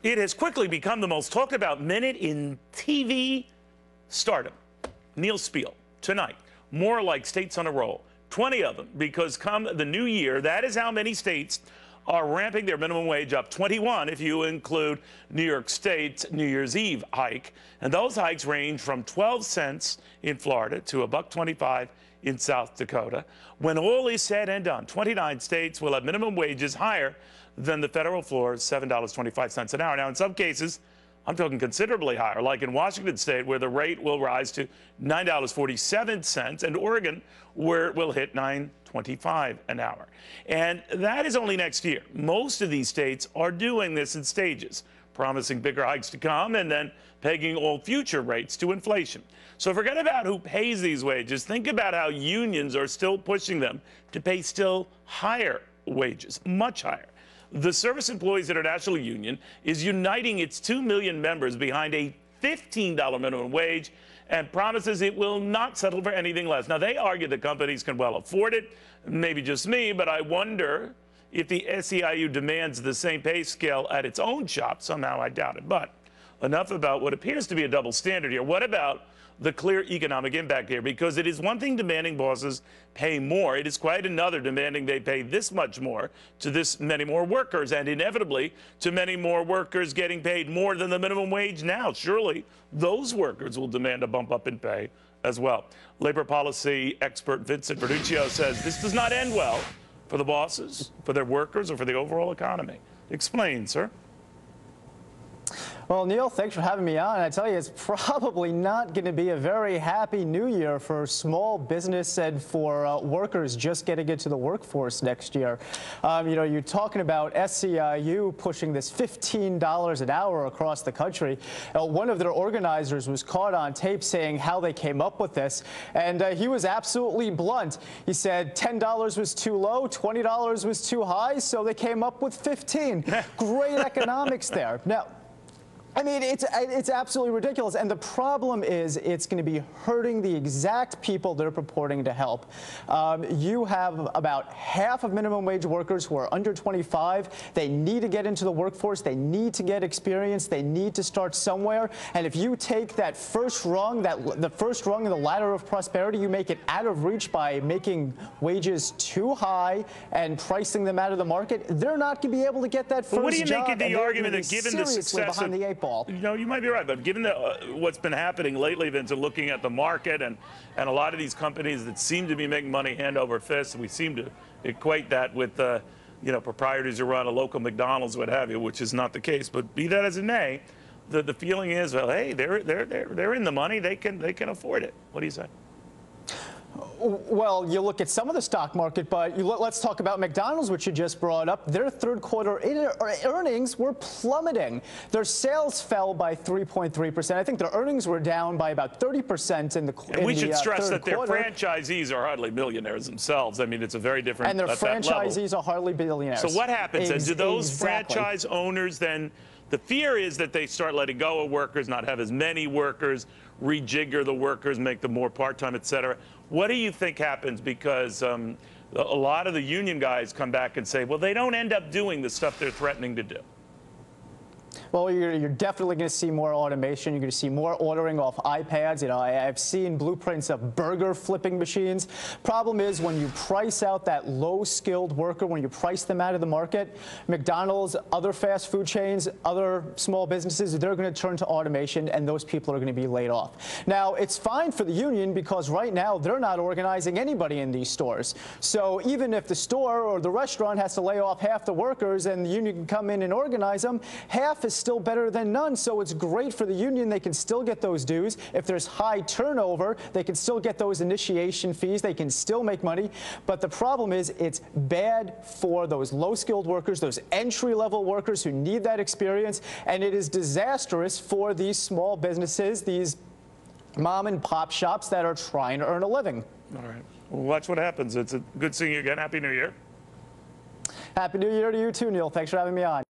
It has quickly become the most talked about minute in TV stardom. Neil Spiel, tonight, more like states on a roll. 20 of them, because come the new year, that is how many states are ramping their minimum wage up. 21 if you include New York State's New Year's Eve hike. And those hikes range from 12 cents in Florida to $1.25 in South Dakota. When all is said and done, 29 states will have minimum wages higher than the federal floor, $7.25 an hour. Now, in some cases, I'm talking considerably higher, like in Washington State, where the rate will rise to $9.47, and Oregon, where it will hit $9.25 an hour. And that is only next year. Most of these states are doing this in stages, promising bigger hikes to come and then pegging all future rates to inflation. So forget about who pays these wages. Think about how unions are still pushing them to pay still higher wages, much higher. The Service Employees International Union is uniting its 2 million members behind a $15 minimum wage and promises it will not settle for anything less. Now, they argue that companies can well afford it, maybe just me, but I wonder if the SEIU demands the same pay scale at its own shop. Somehow I doubt it. But enough about what appears to be a double standard here. What about the clear economic impact here? Because it is one thing demanding bosses pay more. It is quite another demanding they pay this much more to this many more workers, and inevitably to many more workers getting paid more than the minimum wage now. Surely those workers will demand a bump up in pay as well. Labor policy expert Vinnie Vernuccio says this does not end well for the bosses, for their workers, or for the overall economy. Explain, sir. Well, Neil, thanks for having me on. I tell you, it's probably not going to be a very happy new year for small business and for workers just getting into the workforce next year. You know, you're talking about SEIU pushing this $15 an hour across the country. One of their organizers was caught on tape saying how they came up with this, and he was absolutely blunt. He said $10 was too low, $20 was too high, so they came up with 15. Great economics there. Now, I mean, it's absolutely ridiculous. And the problem is it's going to be hurting the exact people they're purporting to help. You have about half of minimum wage workers who are under 25. They need to get into the workforce. They need to get experience. They need to start somewhere. And if you take that first rung, the first rung of the ladder of prosperity, you make it out of reach by making wages too high and pricing them out of the market, they're not going to be able to get that first job. What do you make of the argument that given the success behind the 8 ball? You know, you might be right, but given what's been happening lately, Vince, and looking at the market and a lot of these companies that seem to be making money hand over fist, we seem to equate that with, you know, proprietors who run a local McDonald's, what have you, which is not the case. But be that as it may, the feeling is, well, hey, they're in the money, they can afford it. What do you say? Well, you look at some of the stock market, but let's talk about McDonald's, which you just brought up. Their third quarter earnings were plummeting. Their sales fell by 3.3%. I think their earnings were down by about 30% in the quarter. And we should stress that their franchisees are hardly millionaires themselves. I mean, it's a very different. And their franchisees are hardly billionaires. So what happens? And do those franchise owners then? The fear is that they start letting go of workers, not have as many workers, rejigger the workers, make them more part-time, et cetera. What do you think happens? Because a lot of the union guys come back and say, well, they don't end up doing the stuff they're threatening to do. Well, you're definitely going to see more automation. You're going to see more ordering off iPads. You know, I've seen blueprints of burger flipping machines. Problem is, when you price out that low-skilled worker, when you price them out of the market, McDonald's, other fast food chains, other small businesses, they're going to turn to automation, and those people are going to be laid off. Now, it's fine for the union because right now they're not organizing anybody in these stores. So even if the store or the restaurant has to lay off half the workers and the union can come in and organize them, half is still better than none, so it's great for the union. They can still get those dues. If there's high turnover, they can still get those initiation fees. They can still make money. But the problem is it's bad for those low-skilled workers, those entry-level workers who need that experience, and it is disastrous for these small businesses, these mom-and-pop shops that are trying to earn a living. All right. Well, watch what happens. It's good seeing you again. Happy New Year. Happy New Year to you too, Neil. Thanks for having me on.